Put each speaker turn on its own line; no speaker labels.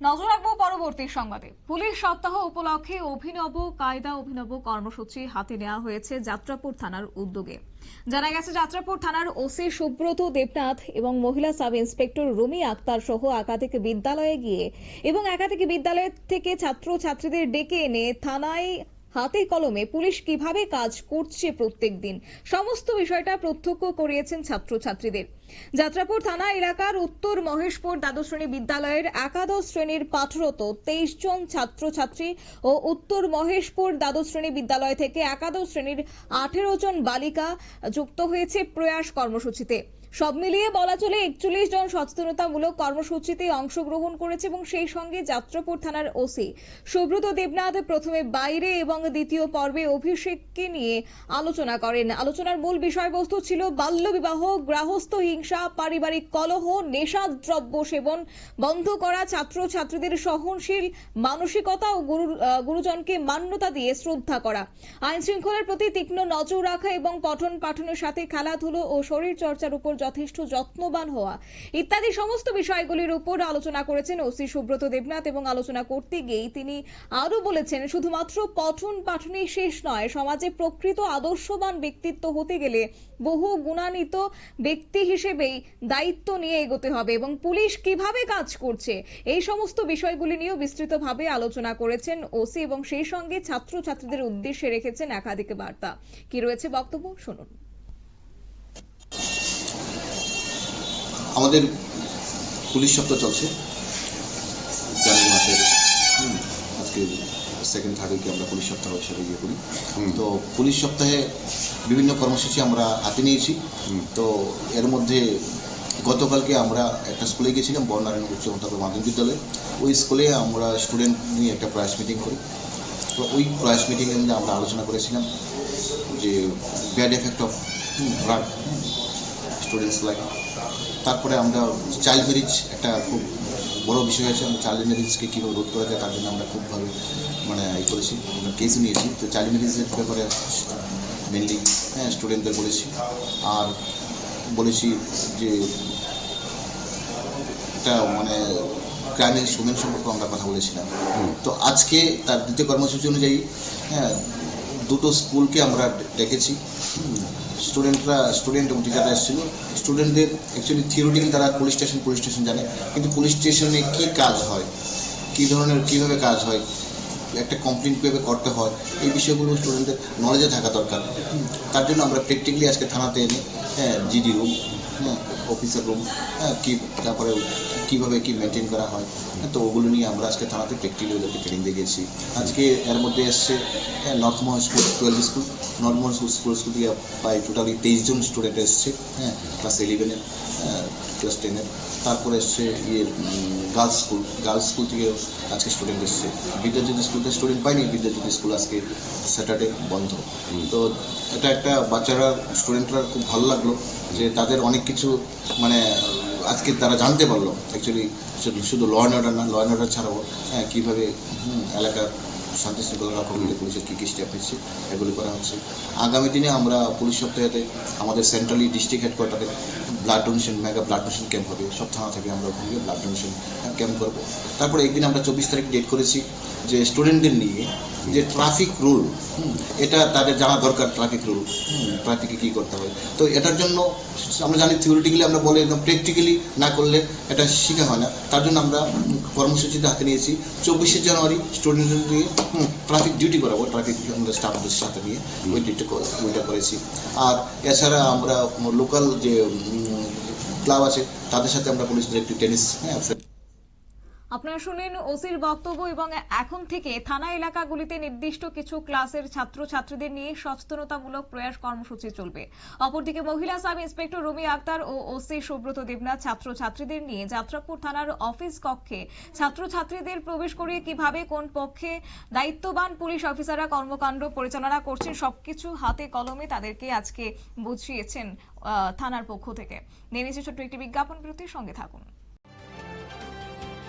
নজর রাখবো পরবর্তী সংবাদে। পুলিশ সপ্তাহ উপলক্ষে অভিনব কায়দা অভিনব কর্মসূচি হাতে নেওয়া হয়েছে যাত্রাপুর থানার উদ্যোগে। জানা গেছে যাত্রাপুর থানার ওসি সুব্রত দেবনাথ এবং মহিলা সাব ইন্সপেক্টর রুমি আক্তার সহ একাধিক বিদ্যালয়ে গিয়ে এবং একাধিক বিদ্যালয় থেকে ছাত্র ছাত্রীদের ডেকে এনে থানায় হাতে কলমে পুলিশ কিভাবে কাজ করছে প্রত্যেক দিন সমস্ত বিষয়টা প্রত্যক্ষ করিয়েছেন ছাত্রছাত্রীদের। যাত্রাপুর থানা এলাকার উত্তর মহেশপুর দ্বাদশ শ্রেণী বিদ্যালয়ের একাদশ শ্রেণীর পাঠরত 23 জন ছাত্রছাত্রী ও উত্তর মহেশপুর দ্বাদশ শ্রেণী বিদ্যালয় থেকে একাদশ শ্রেণীর 18 জন বালিকা যুক্ত হয়েছে প্রয়াস কর্মসূচিতে। সব মিলিয়ে বলা চলে 41 জন সচেতনতামূলক কর্মসূচিতে অংশগ্রহণ করেছে এবং সেই সঙ্গে যাত্রাপুর থানার ওসি সুব্রত দেবনাথ প্রথমে বাইরে এবং দ্বিতীয় পর্বে অভিষেককে নিয়ে আলোচনা করেন। আলোচনার মূল বিষয়বস্তু ছিল বাল্যবিবাহ, গৃহস্থ হিংসা, পারিবারিক কলহ, নেশাদ্রব্য সেবন বন্ধ করা, ছাত্রছাত্রীদের সহনশীল মানসিকতা ও গুরুজনকে মান্যতা দিয়ে শ্রদ্ধা করা, আইন শৃঙ্খলার প্রতি তীক্ষ্ণ নজর রাখা এবং পঠন পাঠনের সাথে খেলাধুলো ও শরীর চর্চার উপর যথেষ্ট যত্নবান হওয়া ইত্যাদি সমস্ত বিষয়গুলির উপর আলোচনা করেছেন ওসি সুব্রত দেবনাথ। এবং আলোচনা করতে গিয়েই তিনি আরো বলেছেন, শুধুমাত্র পঠন পাঠনই শেষ নয়, সমাজে প্রকৃত আদর্শবান ব্যক্তিত্ব হতে গেলে বহু গুণান্বিত ব্যক্তি হিসেবেই দায়িত্ব নিয়ে এগোতে হবে এবং পুলিশ কিভাবে কাজ করছে এই সমস্ত বিষয়গুলি নিয়েও বিস্তৃতভাবে আলোচনা করেছেন ওসি এবং সেই সঙ্গে ছাত্রছাত্রীদের উদ্দেশ্যে রেখেছেন একাধিক বার্তা। কি রয়েছে বক্তব্য শুনুন।
আমাদের পুলিশ সপ্তাহ চলছে জানুয়ারি মাসের আজকে সেকেন্ড থার্ড উইকে আমরা পুলিশ সপ্তাহ হিসেবে ইয়ে করি। তো পুলিশ সপ্তাহে বিভিন্ন কর্মসূচি আমরা হাতে নিয়েছি। তো এর মধ্যে গতকালকে আমরা একটা স্কুলে গিয়েছিলাম, বর্ণারায়ণ উচ্চ মাধ্যমিক বিদ্যালয়ে। ওই স্কুলে আমরা স্টুডেন্ট নিয়ে একটা প্রয়াস মিটিং করি। তো ওই প্রয়াস মিটিংয়ের মধ্যে আমরা আলোচনা করেছিলাম যে bad effect of drug students life. তারপরে আমরা চাইল্ড ম্যারেজ একটা খুব বড় বিষয় আছে, আমরা চাইল্ড ম্যারেজকে কীভাবে রোধ করা যায় তার জন্য আমরা খুবভাবে করেছি, আমরা কেসও নিয়েছি। তো চাইল্ড ম্যারেজের ব্যাপারে মেনলি স্টুডেন্টদের বলেছি, আর বলেছি যে একটা ক্রাইমের সুমেন সম্পর্কে আমরা কথা বলেছিলাম। তো আজকে তার দ্বিতীয় কর্মসূচি অনুযায়ী দুটো স্কুলকে আমরা ডেকেছি। স্টুডেন্ট এবং টিচাররা এসেছিল। স্টুডেন্টদের অ্যাকচুয়ালি থিওরিটিক্যালি তারা পুলিশ স্টেশন জানে, কিন্তু পুলিশ স্টেশনে কী কাজ হয়, কীভাবে কাজ হয়, একটা কমপ্লেন কীভাবে করতে হয়, এই বিষয়গুলো স্টুডেন্টদের নলেজে থাকা দরকার। তার জন্য আমরা প্র্যাকটিক্যালি আজকে থানাতে এনে জিডি রুম, অফিসার রুম, তারপরে কীভাবে কী মেনটেন করা হয়, তো ওগুলো নিয়ে আমরা আজকে থানাতে প্র্যাকটিক্যালি ওদেরকে ট্রেনিং দিয়ে গেছি। আজকে এর মধ্যে এসছে north Maheshpur 12 school, north Maheshpur school থেকে প্রায় টোটালি 23 জন স্টুডেন্ট এসছে, ক্লাস 11-এর, ক্লাস 10-এর। তারপরে এসছে গার্লস স্কুল থেকে আজকে স্টুডেন্ট এসছে। বিদ্যাজ্যোতি স্কুলতে স্টুডেন্ট পাইনি, বিদ্যাজ্যোতি স্কুল আজকে স্যাটারডে বন্ধ। তো এটা একটা স্টুডেন্টরা খুব ভালো লাগলো যে তাদের অনেক কিছু আজকে তারা জানতে পারলো। অ্যাকচুয়ালি শুধু ল অ্যান্ড অর্ডার না, ল অ্যান্ড অর্ডার ছাড়াও কীভাবে এলাকার শান্তি শৃঙ্খলা রক্ষা করতে পুলিশের কী কী স্টেপ নিচ্ছে এগুলি করা হচ্ছে। আগামী দিনে আমরা পুলিশ সপ্তাহেতে আমাদের সেন্ট্রালি ডিস্ট্রিক্ট হেডকোয়ার্টারে blood donation, mega blood donation camp হবে। সব থানা থেকে আমরা ওখানে গিয়ে ব্লাড ডোনেশন ক্যাম্প করবো। তারপরে একদিন আমরা 24 তারিখ ডেট করেছি যে স্টুডেন্টদের নিয়ে যে ট্রাফিক রুল, এটা তাদের জানা দরকার। ট্রাফিক রুল, ট্রাফিকে কী করতে হয়। তো এটার জন্য আমরা জানি থিওরিটিক্যালি আমরা বলে একদম প্র্যাকটিক্যালি না করলে এটা শেখা হয় না। তার জন্য আমরা কর্মসূচিতে হাতে নিয়েছি 24শে জানুয়ারি স্টুডেন্টদের নিয়ে ট্রাফিক ডিউটি করাবো। ট্রাফিক স্টাফদের সাথে নিয়ে ওইটা করেছি। আর এছাড়া আমরা লোকাল যে ক্লাব আছে তাদের সাথে আমরা পুলিশদের একটু টেনিস।
আপনারা শুনেন ওসির বক্তব্য। এবং এখন থেকে থানা এলাকাগুলিতে নির্দিষ্ট কিছু ক্লাসের ছাত্রছাত্রীদের নিয়ে সচেতনতামূলক প্রয়াস কর্মসূচি চলবে। অপরদিকে মহিলা সাব ইন্সপেক্টর রুমি আক্তার ও ওসি সুব্রত দেবনাথ ছাত্রছাত্রীদের নিয়ে যাত্রাপুর থানার অফিস কক্ষে ছাত্রছাত্রীদের প্রবেশ করিয়ে কিভাবে কোন পক্ষে দায়িত্ববান পুলিশ অফিসাররা কর্মকাণ্ড পরিচালনা করছেন সবকিছু হাতে কলমে তাদেরকে আজকে বুঝিয়েছেন থানার পক্ষ থেকে। নিয়ে নিচ্ছে ছোট্ট একটি বিজ্ঞাপন বিরতির সঙ্গে থাকুন।